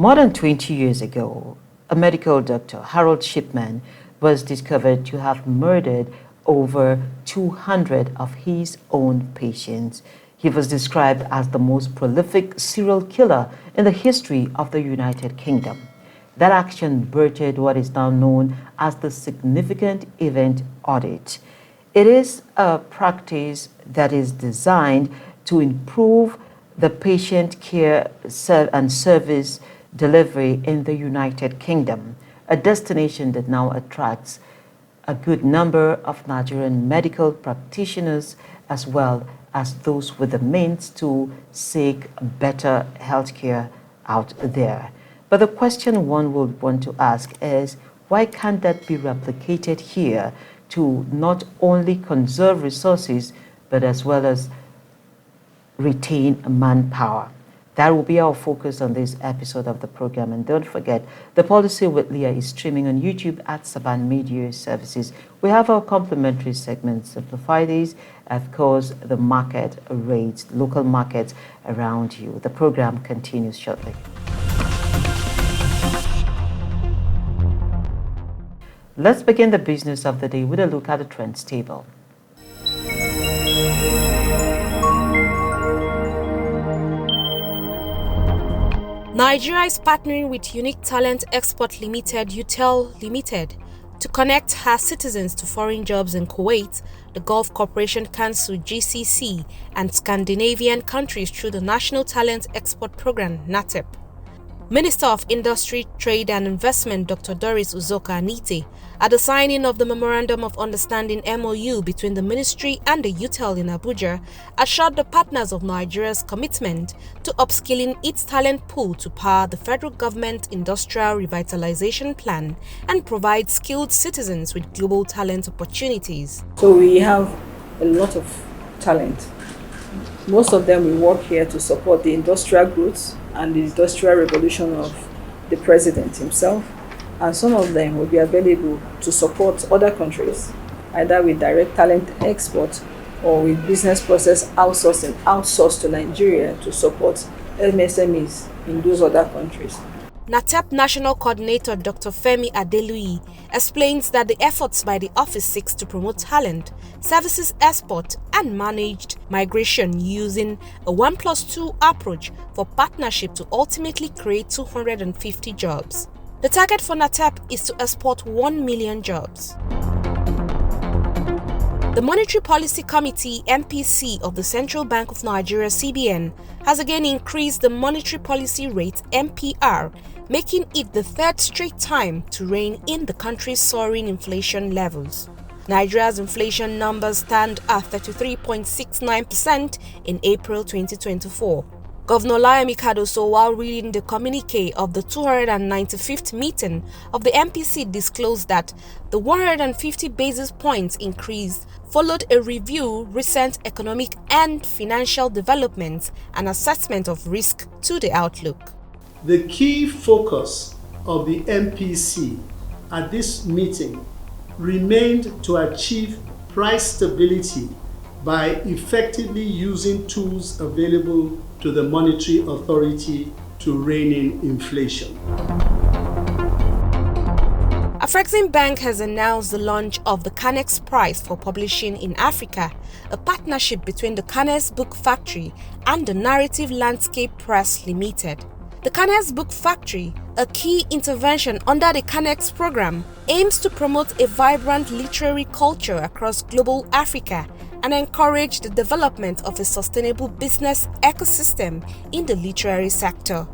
More than 20 years ago, a medical doctor, Harold Shipman, was discovered to have murdered over 200 of his own patients. He was described as the most prolific serial killer in the history of the United Kingdom. That action birthed what is now known as the Significant Event Audit. It is a practice that is designed to improve the patient care and service delivery in the United Kingdom, a destination that now attracts a good number of Nigerian medical practitioners as well as those with the means to seek better healthcare out there. But the question one would want to ask is, why can't that be replicated here to not only conserve resources, but as well as retain manpower? That will be our focus on this episode of the program. And don't forget, The Policy with Leah is streaming on YouTube at Saban Media Services. We have our complimentary segments, Simplify These, of course, the market rates, local markets around you. The program continues shortly. Let's begin the business of the day with a look at the trends table. Nigeria is partnering with Unique Talent Export Limited, UTEL Limited, to connect her citizens to foreign jobs in Kuwait, the Gulf Cooperation Council (GCC), and Scandinavian countries through the National Talent Export Program (NATEP). Minister of Industry, Trade and Investment Dr. Doris Uzoka Anite, at the signing of the Memorandum of Understanding MOU between the Ministry and the UTEL in Abuja, assured the partners of Nigeria's commitment to upskilling its talent pool to power the federal government industrial revitalization plan and provide skilled citizens with global talent opportunities. So we have a lot of talent. Most of them will work here to support the industrial growth and the industrial revolution of the president himself, and some of them will be available to support other countries, either with direct talent export or with business process outsourced to Nigeria to support MSMEs in those other countries. NATEP National Coordinator Dr. Femi Adeluyi explains that the efforts by the office seeks to promote talent, services export, and managed migration using a 1+2 approach for partnership to ultimately create 250 jobs. The target for NATEP is to export 1 million jobs. The Monetary Policy Committee (MPC) of the Central Bank of Nigeria (CBN) has again increased the monetary policy rate (MPR), making it the third straight time to rein in the country's soaring inflation levels. Nigeria's inflation numbers stand at 33.69% in April 2024. Governor Layomi Kadoso, while reading the communique of the 295th meeting of the MPC, disclosed that the 150 basis points increase followed a review, recent economic and financial developments, and assessment of risk to the outlook. The key focus of the MPC at this meeting remained to achieve price stability by effectively using tools available to the Monetary Authority to rein in inflation. Afreximbank has announced the launch of the Canex Prize for Publishing in Africa, a partnership between the Canex Book Factory and the Narrative Landscape Press Limited. The Canex Book Factory, a key intervention under the Canex program, aims to promote a vibrant literary culture across global Africa and encourage the development of a sustainable business ecosystem in the literary sector.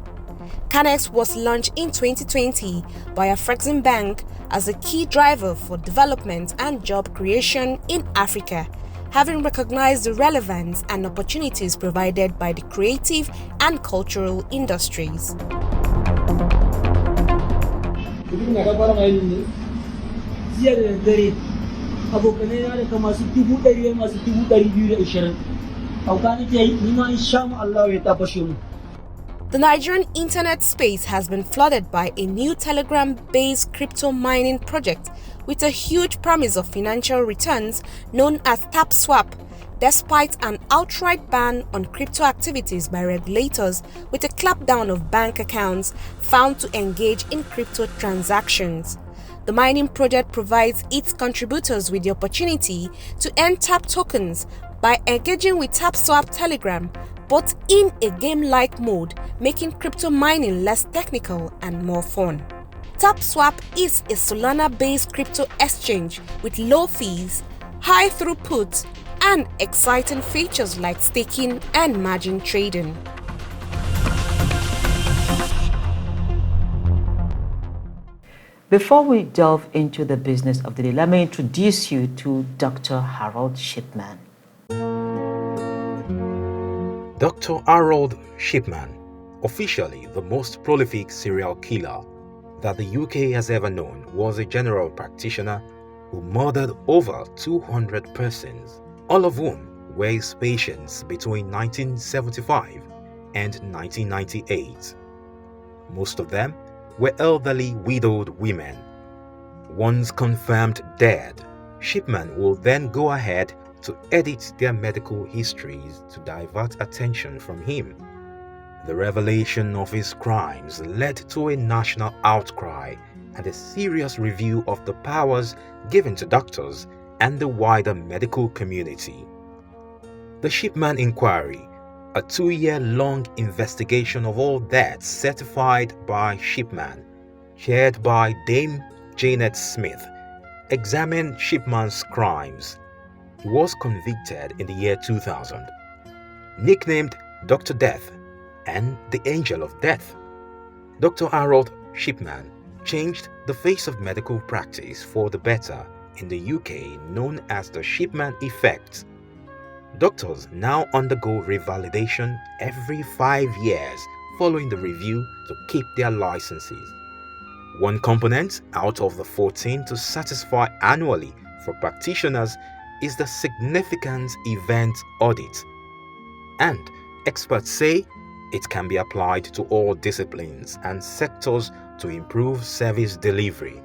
Canex was launched in 2020 by Afreximbank as a key driver for development and job creation in Africa, having recognized the relevance and opportunities provided by the creative and cultural industries. The Nigerian internet space has been flooded by a new Telegram-based crypto mining project with a huge promise of financial returns known as TapSwap, despite an outright ban on crypto activities by regulators with a clampdown of bank accounts found to engage in crypto transactions. The mining project provides its contributors with the opportunity to earn TAP tokens by engaging with TapSwap Telegram, but in a game-like mode, making crypto mining less technical and more fun. TapSwap is a Solana-based crypto exchange with low fees, high throughput, and exciting features like staking and margin trading. Before we delve into the business of the day, let me introduce you to Dr. Harold Shipman. Dr. Harold Shipman, officially the most prolific serial killer that the UK has ever known, was a general practitioner who murdered over 200 persons, all of whom were his patients between 1975 and 1998. Most of them were elderly widowed women. Once confirmed dead, Shipman will then go ahead to edit their medical histories to divert attention from him. The revelation of his crimes led to a national outcry and a serious review of the powers given to doctors and the wider medical community. The Shipman Inquiry, a 2-year-long investigation of all deaths certified by Shipman, chaired by Dame Janet Smith, examined Shipman's crimes. He was convicted in the year 2000. Nicknamed Dr. Death and the Angel of Death, Dr. Harold Shipman changed the face of medical practice for the better in the UK, known as the Shipman Effect. Doctors now undergo revalidation every 5 years following the review to keep their licenses. One component out of the 14 to satisfy annually for practitioners is the Significant Event Audit, and experts say it can be applied to all disciplines and sectors to improve service delivery.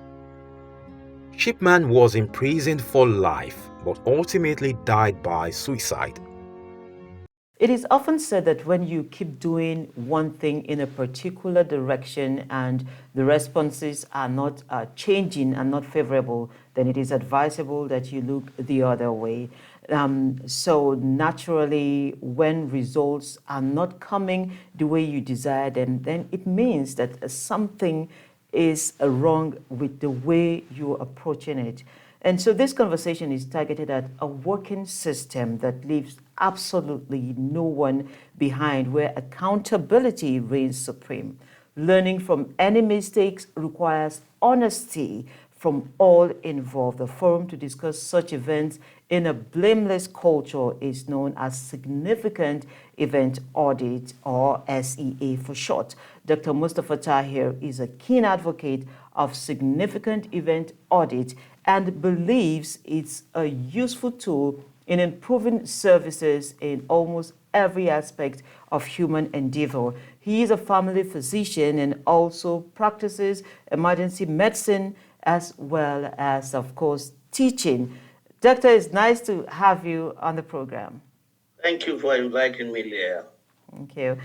Shipman was imprisoned for life but ultimately died by suicide. It is often said that when you keep doing one thing in a particular direction and the responses are not changing and not favorable, then it is advisable that you look the other way. So naturally, when results are not coming the way you desired, then it means that something is wrong with the way you're approaching it. And so this conversation is targeted at a working system that leaves absolutely no one behind, where accountability reigns supreme. Learning from any mistakes requires honesty from all involved. The forum to discuss such events in a blameless culture is known as Significant Event Audit, or SEA for short. Dr. Mustafa Tahir is a keen advocate of Significant Event Audit and believes it's a useful tool in improving services in almost every aspect of human endeavor. He is a family physician and also practices emergency medicine as well as, of course, teaching. Doctor, it's nice to have you on the program. Thank you for inviting me, Leah. Thank you.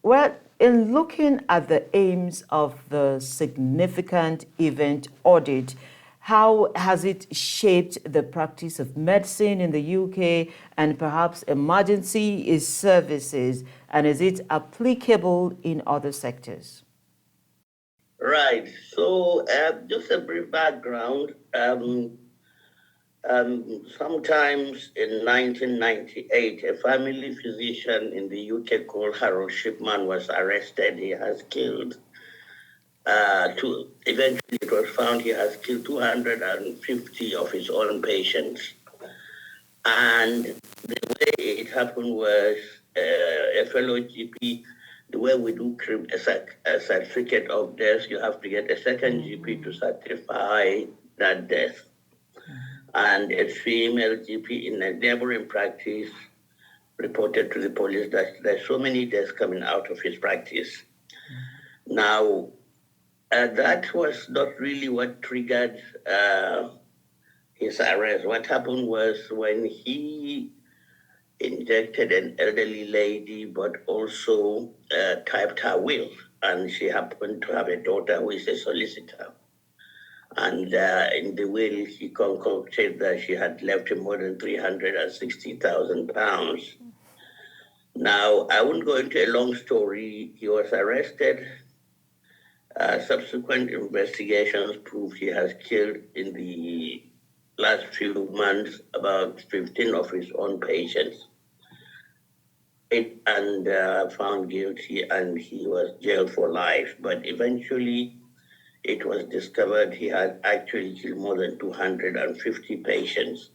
Well, in looking at the aims of the Significant Event Audit, how has it shaped the practice of medicine in the UK and perhaps emergency services, and is it applicable in other sectors? Right. So, just a brief background. Sometimes in 1998, a family physician in the UK called Harold Shipman was arrested. He has killed eventually it was found he has killed 250 of his own patients. And the way it happened was a fellow GP, the way we do a certificate of death, you have to get a second GP to certify that death. And a female GP in endeavour in practice reported to the police that there's so many deaths coming out of his practice. Now, that was not really what triggered his arrest. What happened was when he injected an elderly lady, but also typed her will, and she happened to have a daughter who is a solicitor. And in the will, he concocted that she had left him more than £360,000. Now, I won't go into a long story. He was arrested. Subsequent investigations prove he has killed in the last few months about 15 of his own patients. And found guilty, and he was jailed for life. But eventually, it was discovered he had actually killed more than 250 patients,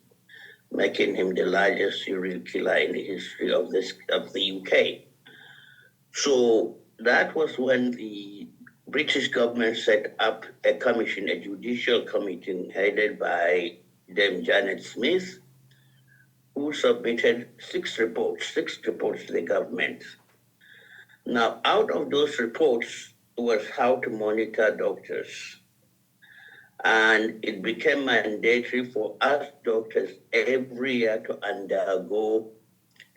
making him the largest serial killer in the history of the UK. So that was when the British government set up a commission, a judicial committee headed by Dame Janet Smith, who submitted six reports to the government. Now, out of those reports was how to monitor doctors. And it became mandatory for us doctors every year to undergo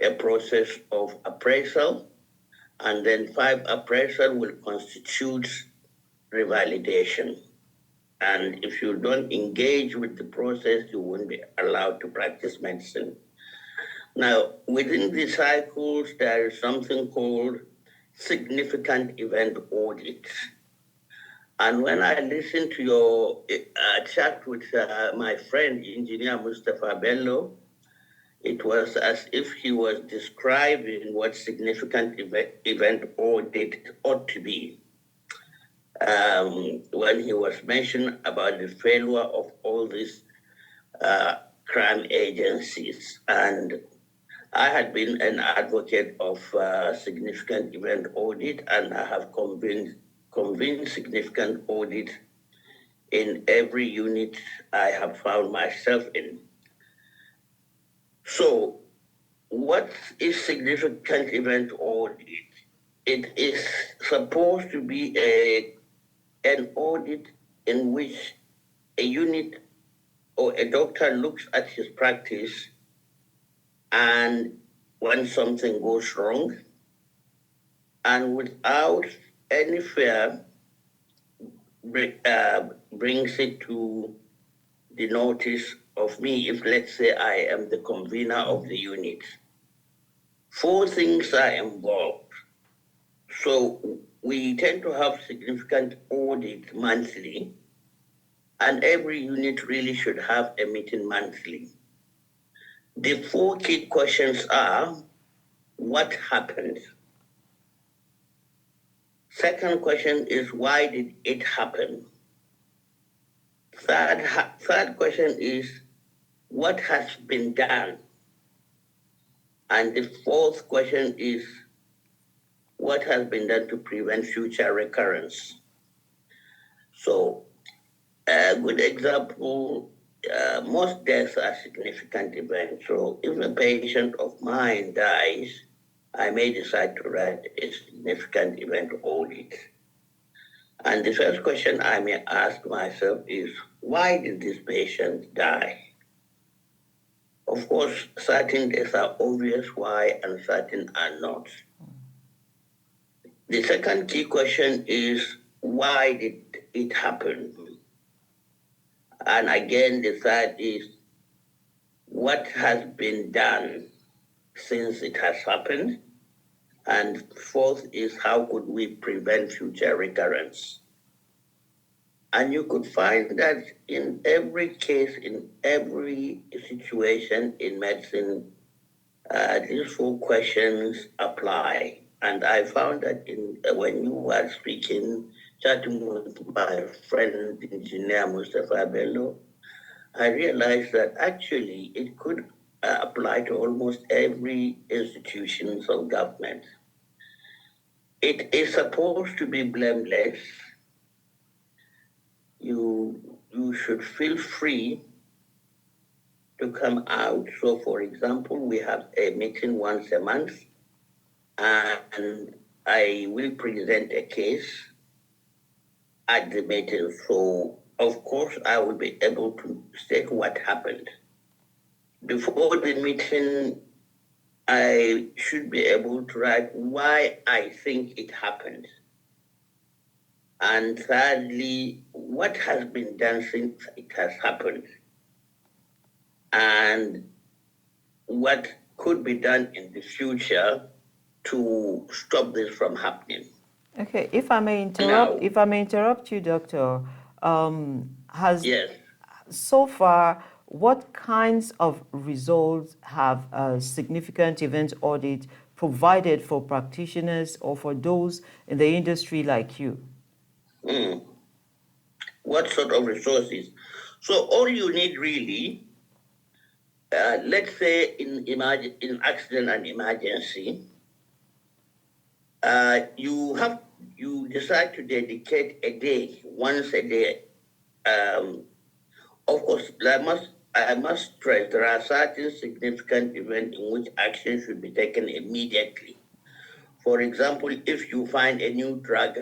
a process of appraisal, and then 5 appraisal will constitute revalidation. And if you don't engage with the process, you won't be allowed to practice medicine. Now, within the cycles, there is something called Significant Event Audit. And when I listened to your chat with my friend, Engineer Mustafa Bello, it was as if he was describing what significant event audit ought to be. When he was mentioning about the failure of all these crime agencies. And I had been an advocate of significant event audit, and I have convened significant audit in every unit I have found myself in. So what is significant event audit? It is supposed to be an audit in which a unit or a doctor looks at his practice, and when something goes wrong, and without any fear, brings it to the notice of me, if let's say I am the convener of the unit. 4 things are involved. So we tend to have significant audit monthly, and every unit really should have a meeting monthly. The 4 key questions are, what happened? Second question is, why did it happen? Third question is, what has been done? And the 4th question is, what has been done to prevent future recurrence? So a good example, most deaths are significant events. So if a patient of mine dies, I may decide to write a significant event audit. And the first question I may ask myself is, why did this patient die? Of course, certain deaths are obvious why, and certain are not. The second key question is, why did it happen? And again, the third is, what has been done since it has happened? And 4th is, how could we prevent future recurrence? And you could find that in every case, in every situation in medicine, these 4 questions apply. And I found that when you were speaking, chatting with my friend, Engineer Mustafa Bello, I realized that actually it could apply to almost every institution of government. It is supposed to be blameless. You should feel free to come out. So, for example, we have a meeting once a month, and I will present a case at the meeting. So of course, I will be able to state what happened. Before the meeting, I should be able to write why I think it happened. And thirdly, what has been done since it has happened, and what could be done in the future to stop this from happening. Okay, if I may interrupt you, Doctor, Yes. so far, what kinds of results have a significant event audit provided for practitioners or for those in the industry like you? What sort of resources? So all you need really, let's say in accident and emergency, you decide to dedicate a day, once a day. Of course, I must stress there are certain significant events in which action should be taken immediately. For example, if you find a new drug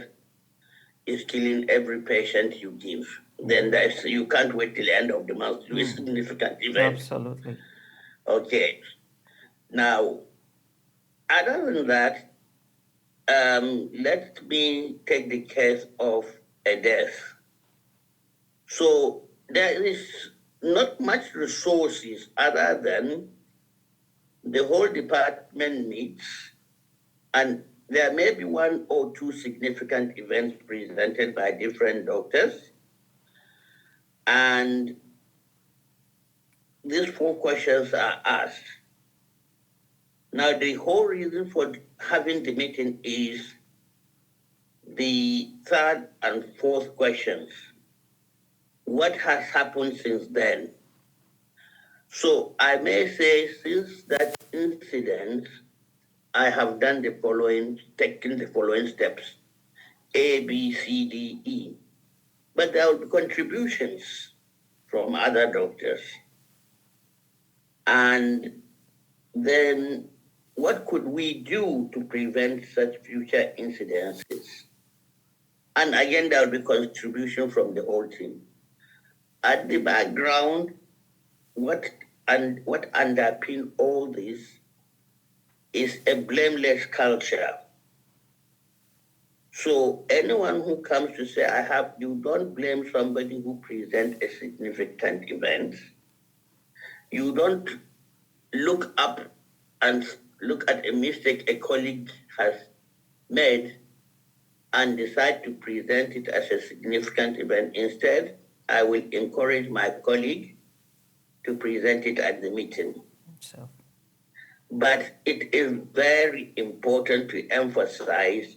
is killing every patient you give, then you can't wait till the end of the month to do a significant event. Absolutely. Okay. Now, other than that, let me take the case of a death. So there is not much resources other than the whole department meets, and there may be one or two significant events presented by different doctors. And these 4 questions are asked. Now, the whole reason for having the meeting is the 3rd and 4th questions. What has happened since then? So I may say, since that incident, I have done the following, taken the following steps, A, B, C, D, E. But there will be contributions from other doctors. And then what could we do to prevent such future incidences? And again, there will be contribution from the whole team. At the background, what underpins all this is a blameless culture. So anyone who comes to say, you don't blame somebody who presents a significant event. You don't look up and look at a mistake a colleague has made and decide to present it as a significant event. Instead, I will encourage my colleague to present it at the meeting. So. But it is very important to emphasize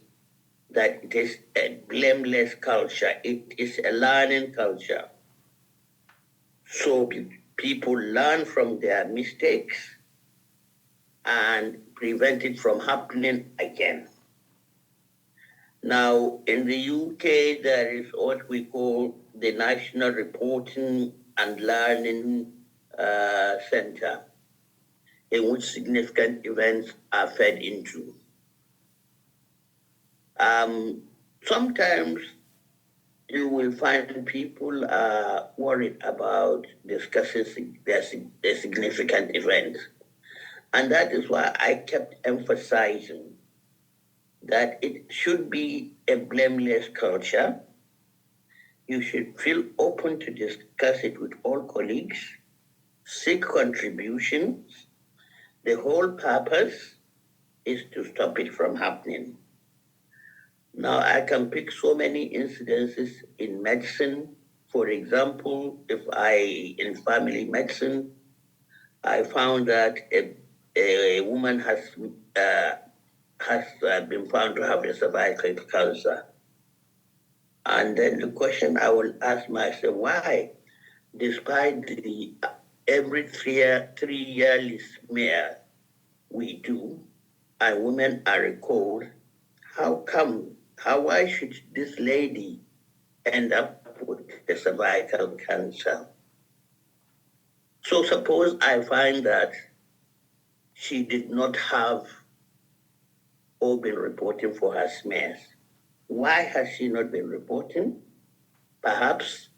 that it is a blameless culture. It is a learning culture. So people learn from their mistakes and prevent it from happening again. Now, in the UK, there is what we call the National Reporting and Learning Center, in which significant events are fed into. Sometimes you will find people are worried about discussing their significant events. And that is why I kept emphasizing that it should be a blameless culture. You should feel open to discuss it with all colleagues, seek contributions. The whole purpose is to stop it from happening. Now, I can pick so many incidences in medicine. For example, in family medicine, I found that a woman has been found to have a cervical cancer. And then the question I will ask myself, why, despite the every 3-yearly smear we do, and women are recalled, why should this lady end up with a cervical cancer? So suppose I find that she did not have or been reporting for her smears. Why has she not been reporting? Perhaps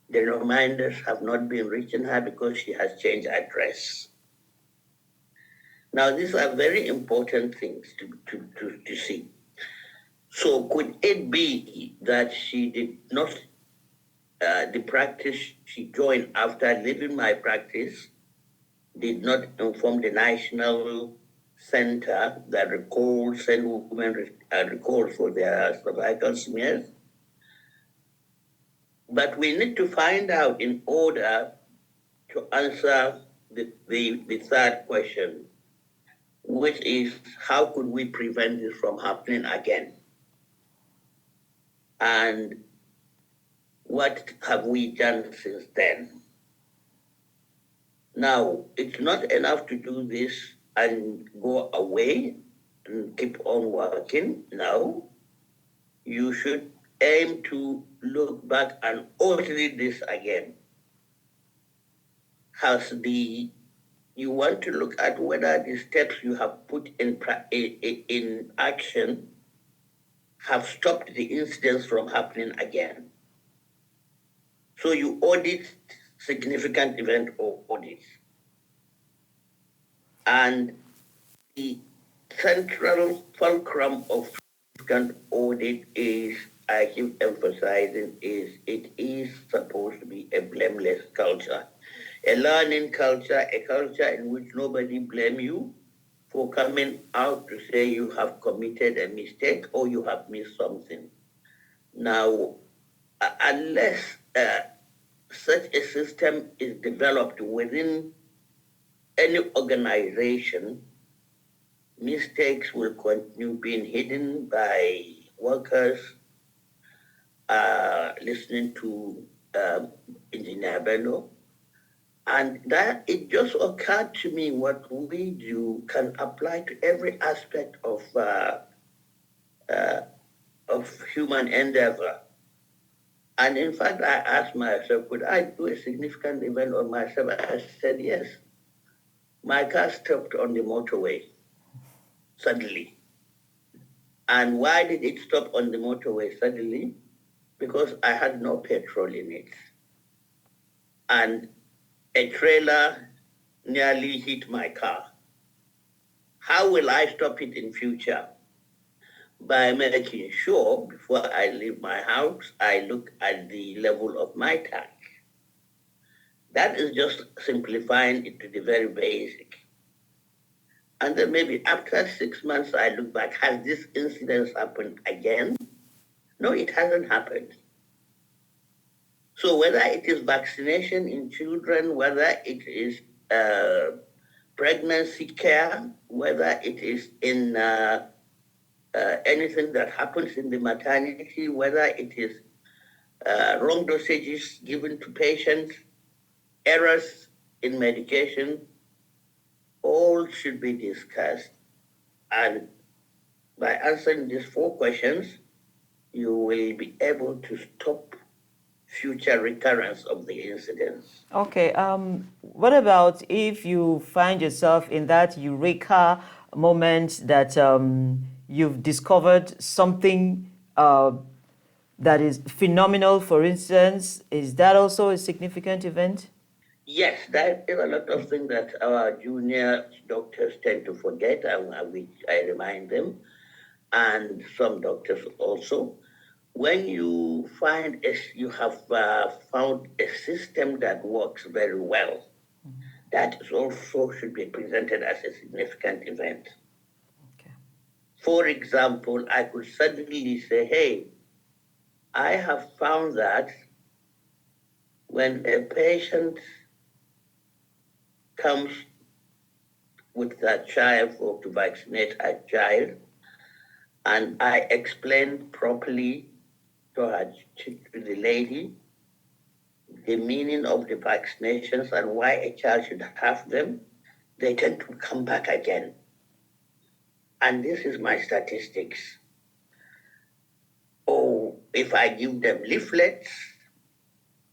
The reminders have not been reaching her because she has changed address. Now, these are very important things to see. So could it be that she did not, the practice she joined after leaving my practice did not inform the National Center that send women records for their cervical smears? But we need to find out in order to answer the third question, which is how could we prevent this from happening again? And what have we done since then? Now, it's not enough to do this and go away and keep on working. No, you should aim to look back and audit this again. You want to look at whether the steps you have put in action have stopped the incidents from happening again. So you audit significant event audits. And the central fulcrum of significant audit is, I keep emphasizing, it is supposed to be a blameless culture, a learning culture, a culture in which nobody blames you for coming out to say you have committed a mistake or you have missed something. Now, unless such a system is developed within any organization, mistakes will continue being hidden by workers listening to Engineer Bello. And that it just occurred to me what we do can apply to every aspect of human endeavor. And in fact, I asked myself, could I do a significant event on myself? I said, yes. My car stopped on the motorway suddenly. And why did it stop on the motorway suddenly? Because I had no petrol in it. And a trailer nearly hit my car. How will I stop it in future? By making sure before I leave my house, I look at the level of my tank. That is just simplifying it to the very basic. And then maybe after 6 months, I look back, has this incident happened again? No, it hasn't happened. So whether it is vaccination in children, whether it is pregnancy care, whether it is in anything that happens in the maternity, whether it is wrong dosages given to patients, errors in medication, all should be discussed. And by answering these 4 questions, you will be able to stop future recurrence of the incidents. Okay, what about if you find yourself in that eureka moment that you've discovered something that is phenomenal, for instance? Is that also a significant event? Yes, there is a lot of things that our junior doctors tend to forget, and which I remind them, and some doctors also. When you find you have found a system that works very well, that is also should be presented as a significant event. Okay. For example, I could suddenly say, hey, I have found that when a patient comes with a child or to vaccinate a child, and I explain properly to the lady the meaning of the vaccinations and why a child should have them, they tend to come back again. And this is my statistics. Or if I give them leaflets,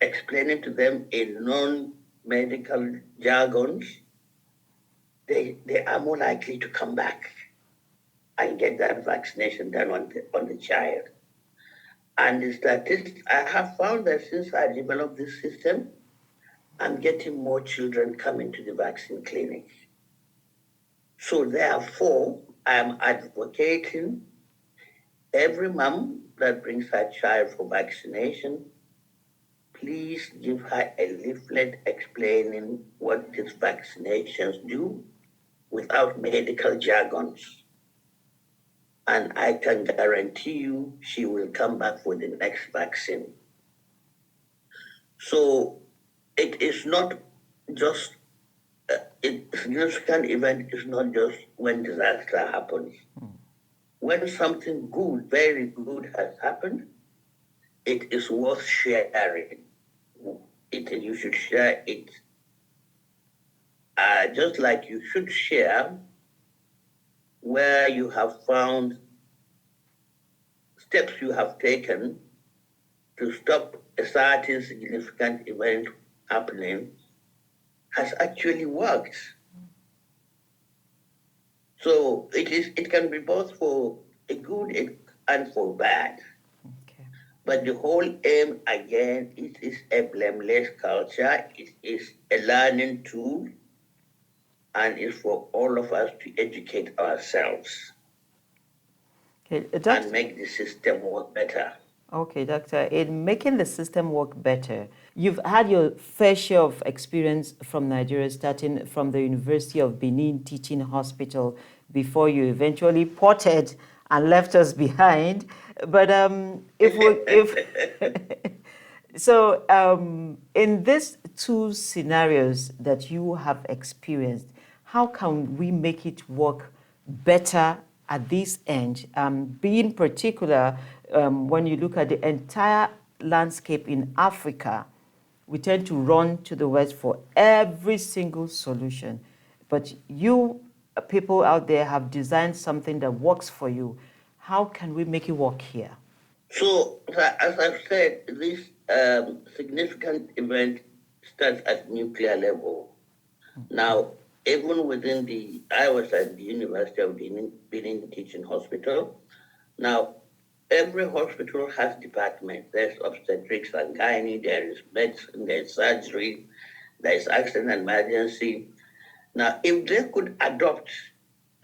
explaining to them in non-medical jargons, they are more likely to come back and get that vaccination done on the child. And the statistics, I have found that since I developed this system, I'm getting more children coming to the vaccine clinic. So therefore, I'm advocating every mom that brings her child for vaccination, please give her a leaflet explaining what these vaccinations do without medical jargons. And I can guarantee you she will come back for the next vaccine. So it is not just, a significant event is not just when disaster happens. When something good, very good has happened, it is worth sharing. You should share it. Just like you should share where you have found steps you have taken to stop a certain significant event happening has actually worked. So it can be both for a good and for bad. Okay. But the whole aim, again, it is a blameless culture. It is a learning tool, and it's for all of us to educate ourselves Okay, and make the system work better. Okay, Doctor, in making the system work better, you've had your fair share of experience from Nigeria, starting from the University of Benin Teaching Hospital before you eventually ported and left us behind. But in these two scenarios that you have experienced, how can we make it work better at this end? Being particular, when you look at the entire landscape in Africa, we tend to run to the West for every single solution. But you people out there have designed something that works for you. How can we make it work here? So, as I've said, this significant event starts at nuclear level. Now, even within I was at the University of Benin Teaching Hospital. Now, every hospital has departments. There's obstetrics and gynae, there is medicine, there's surgery, there's accident and emergency. Now, if they could adopt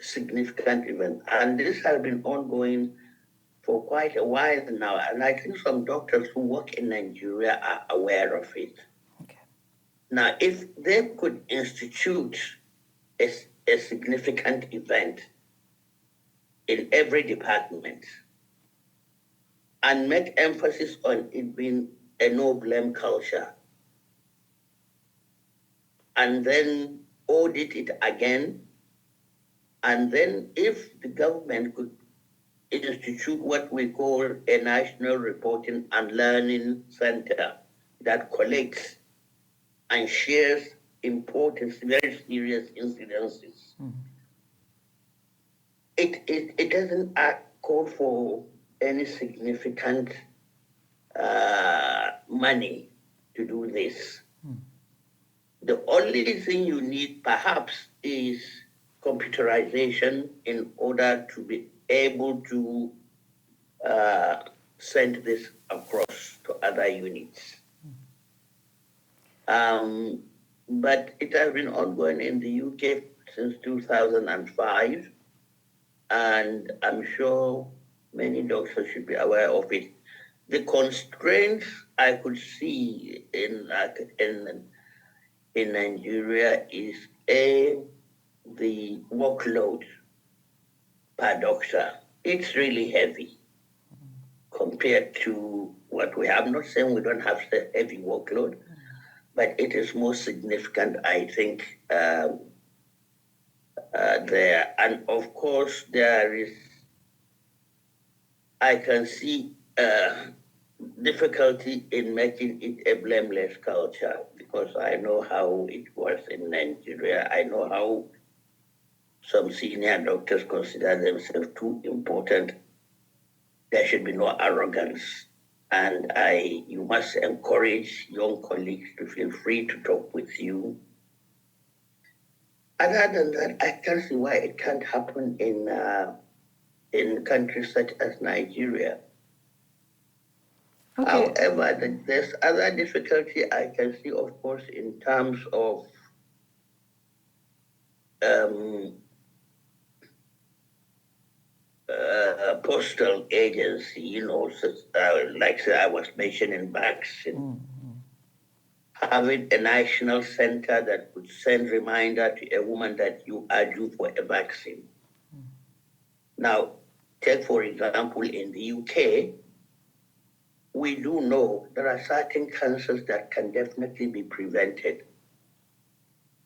significant events, and this has been ongoing for quite a while now, and I think some doctors who work in Nigeria are aware of it. Okay. Now, if they could institute a significant event in every department and make emphasis on it being a no-blame culture, and then audit it again, and then if the government could institute what we call a national reporting and learning center that collects and shares important, very serious incidences. It doesn't call for any significant money to do this. The only thing you need perhaps is computerization in order to be able to send this across to other units. But it has been ongoing in the UK since 2005, and I'm sure many doctors should be aware of it. The constraints I could see in Nigeria is the workload per doctor. It's really heavy compared to what we have. I'm not saying we don't have the heavy workload, but it is more significant, I think, there. And of course, I can see difficulty in making it a blameless culture, because I know how it was in Nigeria. I know how some senior doctors consider themselves too important. There should be no arrogance. And you must encourage young colleagues to feel free to talk with you. Other than that, I can't see why it can't happen in countries such as Nigeria. Okay. However, there's other difficulty I can see, of course, in terms of postal agency, like I was mentioning vaccine, having a national center that would send reminder to a woman that you are due for a vaccine. Now, take for example, in the UK, we do know there are certain cancers that can definitely be prevented.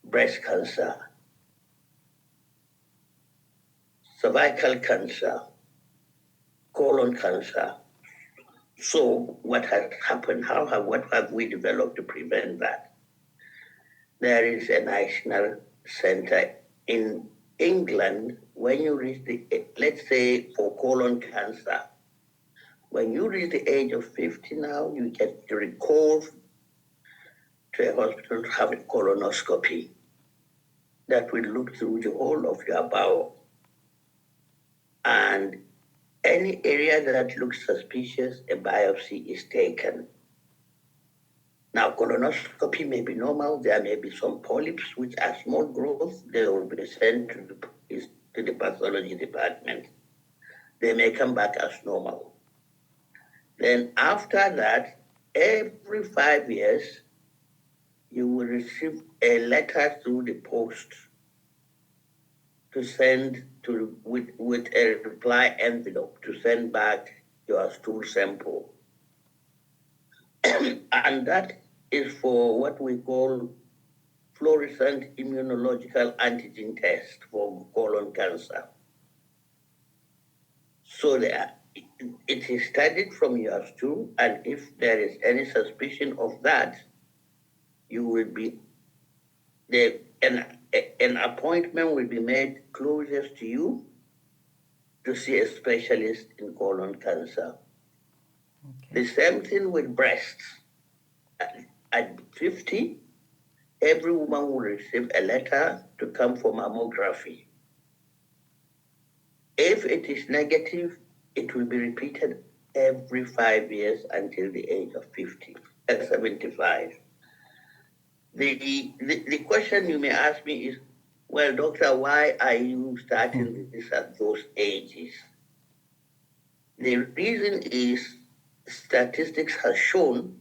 Breast cancer, cervical cancer, colon cancer. So what has happened? What have we developed to prevent that? There is a national center in England. When you reach let's say for colon cancer, when you reach the age of 50 now, you get recalled to a hospital to have a colonoscopy that will look through the whole of your bowel. And any area that looks suspicious, a biopsy is taken. Now, colonoscopy may be normal. There may be some polyps, which are small growths. They will be sent to the pathology department. They may come back as normal. Then after that, every 5 years, you will receive a letter through the post to send with a reply envelope to send back your stool sample. And that is for what we call fluorescent immunological antigen test for colon cancer. So it is studied from your stool, and if there is any suspicion of that, you will be an appointment will be made closest to you to see a specialist in colon cancer. Okay. The same thing with breasts. At 50, every woman will receive a letter to come for mammography. If it is negative, it will be repeated every 5 years until the age of 75. The question you may ask me is, well, doctor, why are you starting this at those ages? The reason is statistics has shown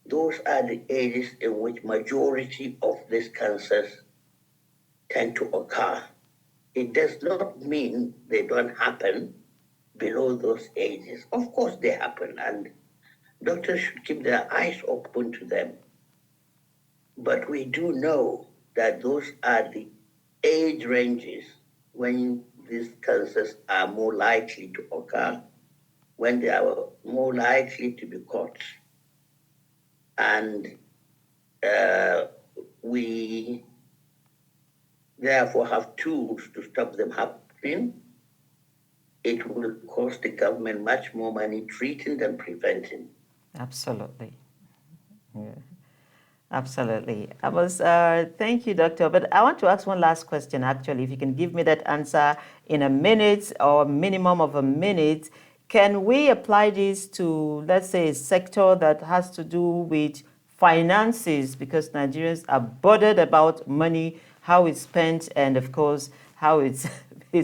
those are the ages in which majority of these cancers tend to occur. It does not mean they don't happen below those ages. Of course they happen, and doctors should keep their eyes open to them. But we do know that those are the age ranges when these cancers are more likely to occur, when they are more likely to be caught. And we therefore have tools to stop them happening. It will cost the government much more money treating than preventing. Absolutely. Yeah. Absolutely. Thank you, Doctor. But I want to ask one last question, actually. If you can give me that answer in a minute or minimum of a minute, can we apply this to, let's say, a sector that has to do with finances? Because Nigerians are bothered about money, how it's spent, and of course, how it's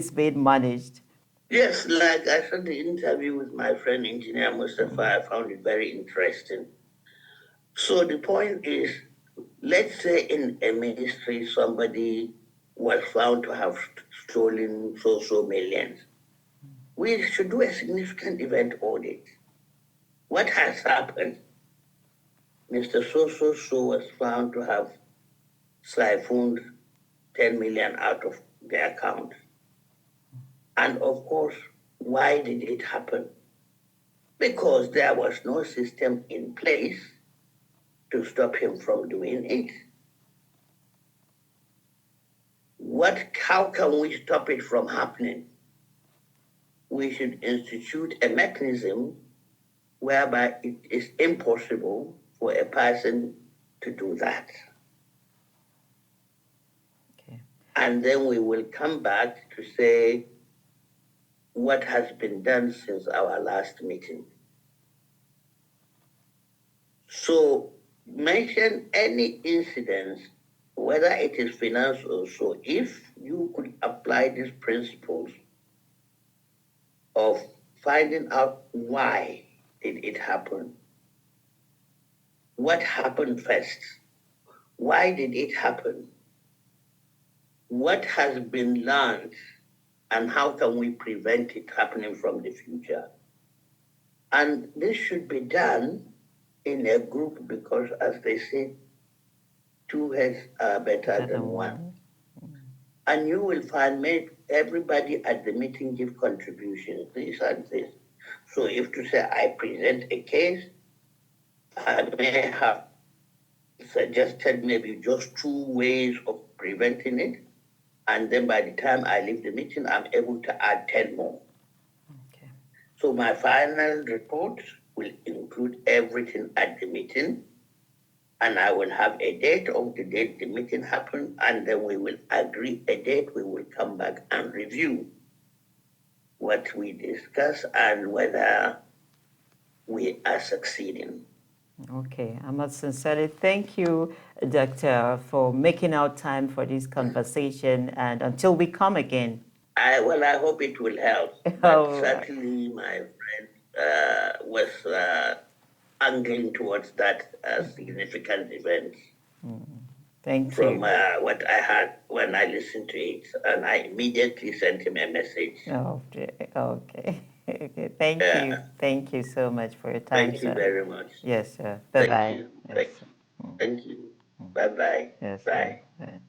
being managed. Yes, like I said, the interview with my friend, Engineer Mustafa, I found it very interesting. So the point is, let's say in a ministry, somebody was found to have stolen so millions. We should do a significant event audit. What has happened? Mr. So was found to have siphoned 10 million out of the account. And of course, why did it happen? Because there was no system in place to stop him from doing it. How can we stop it from happening? We should institute a mechanism whereby it is impossible for a person to do that. Okay. And then we will come back to say what has been done since our last meeting. So mention any incidents, whether it is finance or so, if you could apply these principles of finding out why did it happen, what happened first, why did it happen, what has been learned, and how can we prevent it happening from the future. And this should be done in a group because, as they say, two heads are better than one. And you will find everybody at the meeting give contributions, this and this. So if to say I present a case, I may have suggested maybe just 2 ways of preventing it. And then by the time I leave the meeting, I'm able to add 10 more. Okay. So my final report will include everything at the meeting, and I will have a date of the date the meeting happened, and then we will agree a date. We will come back and review what we discuss and whether we are succeeding. Okay, I must sincerely thank you, Doctor, for making out time for this conversation, and until we come again. I hope it will help. But certainly my friend was angling towards that significant event. Thank you. From what I had when I listened to it, and I immediately sent him a message. Okay. Okay. Thank you so much for your time, Thank sir. you very much. Yes, sir. Bye bye. Yes. Thank you. Bye bye. Yes. Bye. Bye.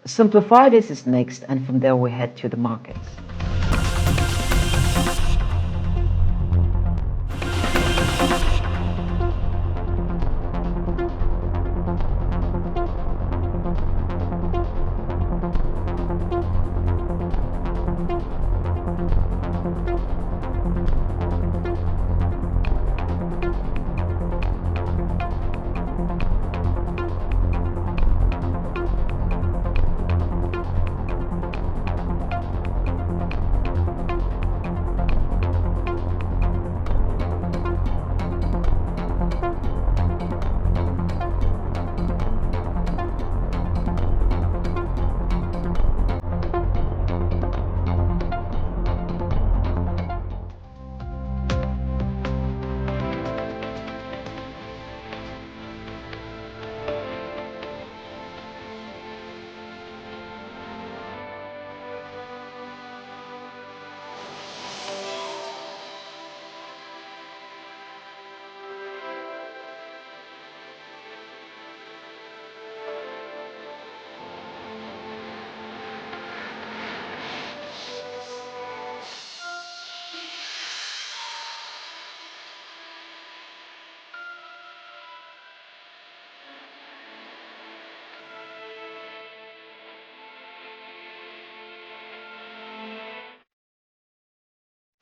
Simplify this is next, and from there we head to the markets.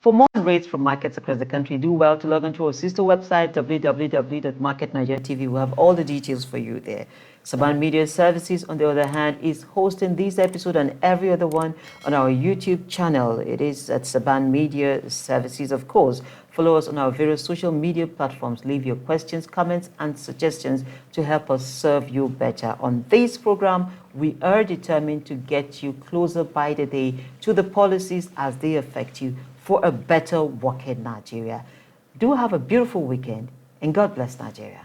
For more rates from markets across the country, do well to log on to our sister website, www.marketnigeria.tv. We have all the details for you there. Saban Media Services, on the other hand, is hosting this episode and every other one on our YouTube channel. It is at Saban Media Services, of course. Follow us on our various social media platforms. Leave your questions, comments, and suggestions to help us serve you better. On this program, we are determined to get you closer by the day to the policies as they affect you for a better working Nigeria. Do have a beautiful weekend, and God bless Nigeria.